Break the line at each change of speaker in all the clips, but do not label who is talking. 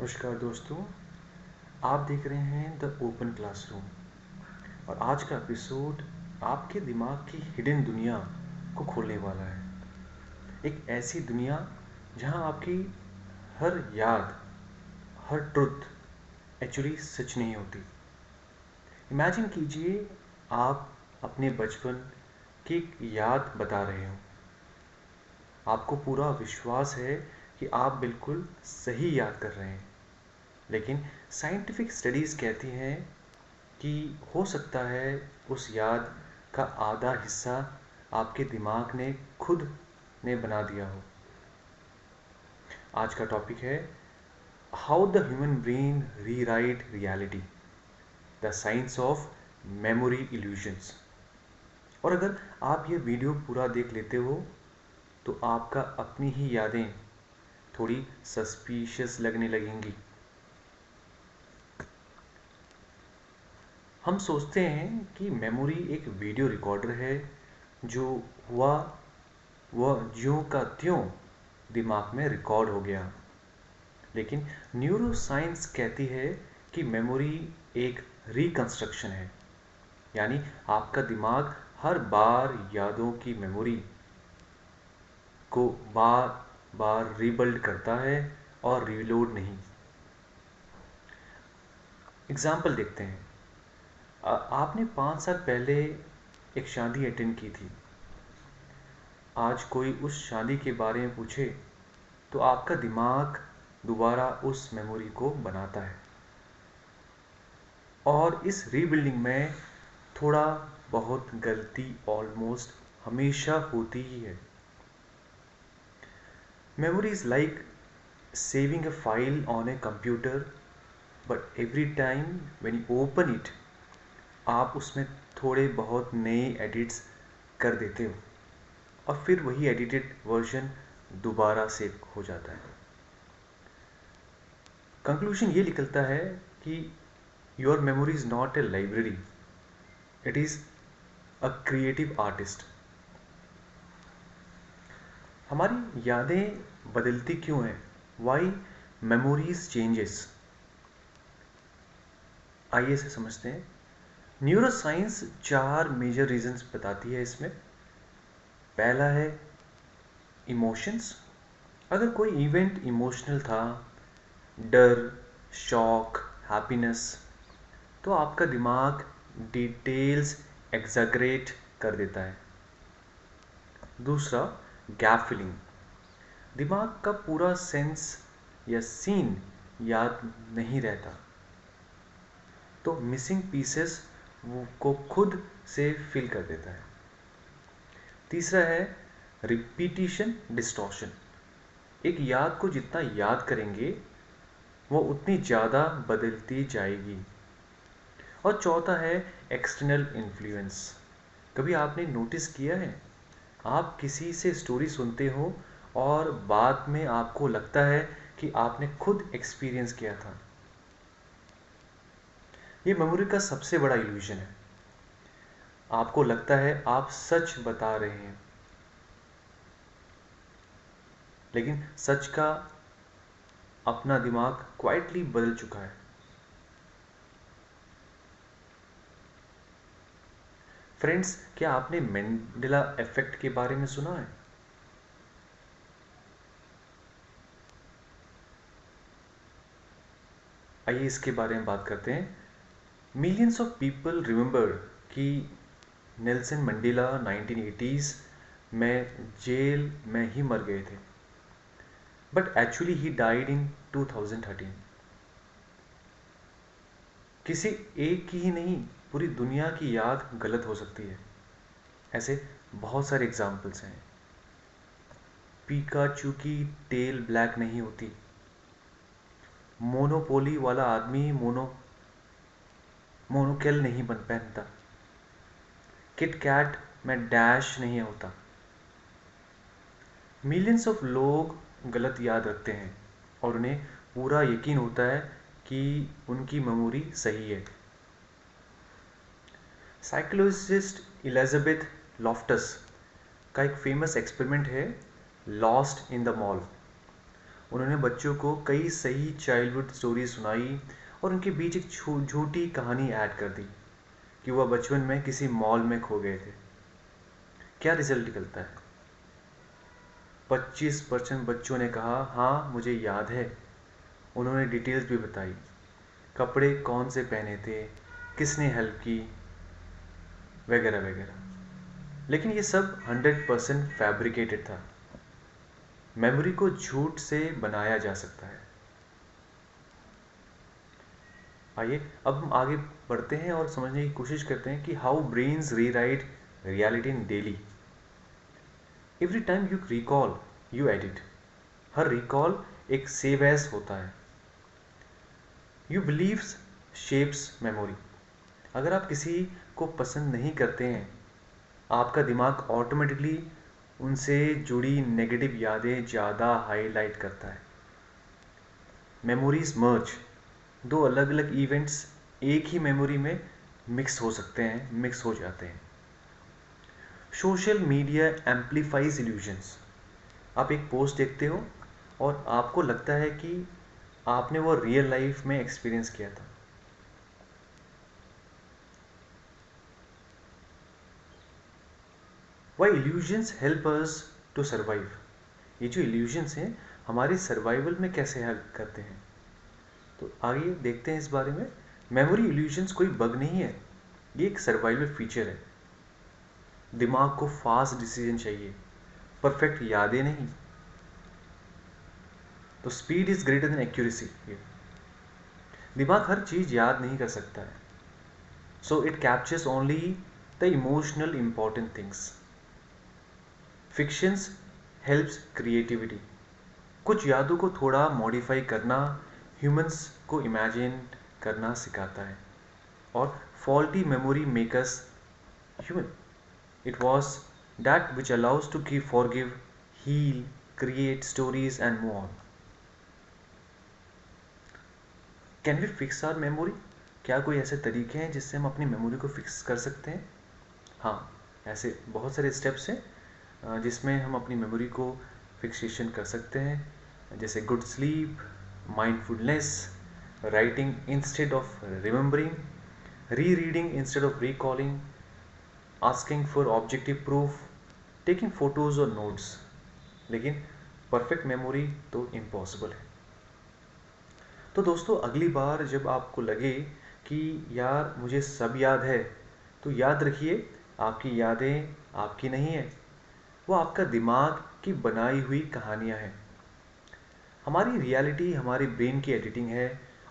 नमस्कार दोस्तों, आप देख रहे हैं द ओपन क्लासरूम और आज का एपिसोड आपके दिमाग की हिडन दुनिया को खोलने वाला है। एक ऐसी दुनिया जहां आपकी हर याद, हर ट्रुथ एक्चुअली सच नहीं होती। इमेजिन कीजिए आप अपने बचपन की एक याद बता रहे हो। आपको पूरा विश्वास है कि आप बिल्कुल सही याद कर रहे हैं, लेकिन साइंटिफिक स्टडीज़ कहती हैं कि हो सकता है उस याद का आधा हिस्सा आपके दिमाग ने खुद ने बना दिया हो। आज का टॉपिक है how the human brain rewrite reality, the science of memory illusions. और अगर आप ये वीडियो पूरा देख लेते हो तो आपका अपनी ही यादें थोड़ी सस्पिशियस लगने लगेंगी। हम सोचते हैं कि मेमोरी एक वीडियो रिकॉर्डर है, जो हुआ वह ज्यों का त्यों दिमाग में रिकॉर्ड हो गया। लेकिन न्यूरो साइंस कहती है कि मेमोरी एक रिकंस्ट्रक्शन है, यानी आपका दिमाग हर बार यादों की मेमोरी को बार बार रीबिल्ड करता है और रीलोड नहीं। एग्जाम्पल देखते हैं। आपने 5 साल पहले एक शादी अटेंड की थी। आज कोई उस शादी के बारे में पूछे तो आपका दिमाग दोबारा उस मेमोरी को बनाता है, और इस रीबिल्डिंग में थोड़ा बहुत गलती ऑलमोस्ट हमेशा होती ही है। Memory is like saving a file on a computer, but every time when you open it आप उसमें थोड़े बहुत नए एडिट्स कर देते हो और फिर वही एडिटेड वर्जन दोबारा सेव हो जाता है। कंक्लूजन ये निकलता है कि your memory is not a library, it is a creative artist. हमारी यादें बदलती क्यों हैं? Why memories changes? आइए इसे समझते हैं। न्यूरो साइंस 4 मेजर रीजंस बताती है इसमें। पहला है इमोशंस। अगर कोई इवेंट इमोशनल था, डर, शॉक, हैप्पीनेस, तो आपका दिमाग डिटेल्स एग्जैगरेट कर देता है। दूसरा, गैप फिलिंग। दिमाग का पूरा सेंस या सीन याद नहीं रहता, तो मिसिंग पीसेस को खुद से फिल कर देता है। तीसरा है रिपीटिशन डिस्टॉर्शन। एक याद को जितना याद करेंगे वो उतनी ज़्यादा बदलती जाएगी। और चौथा है एक्सटर्नल इन्फ्लुएंस। कभी आपने नोटिस किया है, आप किसी से स्टोरी सुनते हो और बाद में आपको लगता है कि आपने खुद एक्सपीरियंस किया था। ये मेमोरी का सबसे बड़ा इल्यूजन है। आपको लगता है आप सच बता रहे हैं, लेकिन सच का अपना दिमाग क्वाइटली बदल चुका है। फ्रेंड्स, क्या आपने मैंडेला इफेक्ट के बारे में सुना है? आइए इसके बारे में बात करते हैं। मिलियंस ऑफ पीपल रिमेंबर कि नेल्सन मंडेला 1980s में जेल में ही मर गए थे, but actually he died in 2013। किसी एक की ही नहीं, पूरी दुनिया की याद गलत हो सकती है। ऐसे बहुत सारे एग्जाम्पल्स हैं। पिकाचू की टेल ब्लैक नहीं होती, मोनोपोली वाला आदमी मोनोकेल नहीं बन पहनता, किट कैट में डैश नहीं होता। मिलियंस ऑफ लोग गलत याद रखते हैं और उन्हें पूरा यकीन होता है कि उनकी मेमोरी सही है। साइकोलॉजिस्ट एलिजाबेथ लॉफ्टस का एक फेमस एक्सपेरिमेंट है, लॉस्ट इन द मॉल। उन्होंने बच्चों को कई सही चाइल्डहुड स्टोरी सुनाई और उनके बीच एक झूठी कहानी ऐड कर दी कि वह बचपन में किसी मॉल में खो गए थे। क्या रिजल्ट निकलता है? 25% बच्चों ने कहा हाँ मुझे याद है। उन्होंने डिटेल्स भी बताई, कपड़े कौन से पहने थे, किसने हेल्प की, वगैरह वगैरह। लेकिन ये सब 100% फैब्रिकेटेड था। मेमोरी को झूठ से बनाया जा सकता है। आइए अब हम आगे बढ़ते हैं और समझने की कोशिश करते हैं कि how brains rewrite reality in daily. Every time you recall you edit. हर रिकॉल एक सेव एज होता है। You believes shapes memory. अगर आप किसी को पसंद नहीं करते हैं, आपका दिमाग ऑटोमेटिकली उनसे जुड़ी नेगेटिव यादें ज़्यादा हाईलाइट करता है। मेमोरीज मर्ज। दो अलग अलग इवेंट्स एक ही मेमोरी में मिक्स हो सकते हैं, मिक्स हो जाते हैं। Social media amplifies illusions. आप एक पोस्ट देखते हो और आपको लगता है कि आपने वो रियल लाइफ में एक्सपीरियंस किया था। Why illusions help us to survive. ये जो इल्यूजन्स हैं हमारी सर्वाइवल में कैसे हेल्प करते हैं, तो आइए देखते हैं इस बारे में। मेमोरी इल्यूजन्स कोई बग नहीं है, ये एक सर्वाइवल फीचर है। दिमाग को फास्ट डिसीजन चाहिए, परफेक्ट यादें नहीं। तो speed is greater than accuracy. दिमाग हर चीज याद नहीं कर सकता है, so it captures only the emotional important things. Fictions helps creativity. कुछ यादों को थोड़ा मॉडिफाई करना ह्यूमंस को इमेजिन करना सिखाता है। और faulty memory makers human. It was that which allows to keep forgive, heal, create stories and move on. Can we fix our memory? क्या कोई ऐसे तरीके हैं जिससे हम अपनी मेमोरी को फिक्स कर सकते हैं? हाँ, ऐसे बहुत सारे स्टेप्स हैं जिसमें हम अपनी मेमोरी को फिक्सेशन कर सकते हैं, जैसे good sleep, mindfulness, writing instead of remembering, rereading instead of recalling, asking for objective proof, taking photos और नोट्स। लेकिन परफेक्ट मेमोरी तो इम्पॉसिबल है। तो दोस्तों, अगली बार जब आपको लगे कि यार मुझे सब याद है, तो याद रखिए आपकी यादें आपकी नहीं है, वो आपका दिमाग की बनाई हुई कहानियाँ हैं। हमारी रियलिटी हमारी ब्रेन की एडिटिंग है,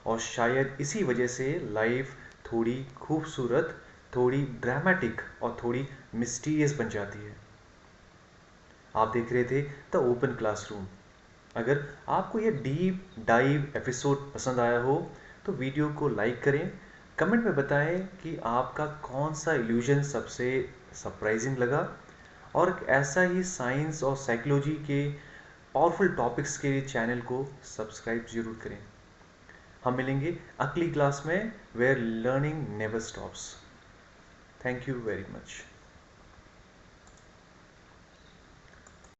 और शायद इसी वजह से लाइफ थोड़ी खूबसूरत, थोड़ी ड्रामेटिक और थोड़ी मिस्टीरियस बन जाती है। आप देख रहे थे द ओपन क्लासरूम। अगर आपको ये डीप डाइव एपिसोड पसंद आया हो तो वीडियो को लाइक करें, कमेंट में बताएं कि आपका कौन सा इल्यूजन सबसे सरप्राइजिंग लगा, और ऐसा ही साइंस और साइकोलॉजी के पावरफुल टॉपिक्स के चैनल को सब्सक्राइब जरूर करें। हम मिलेंगे अगली क्लास में, where learning never stops. Thank you very much.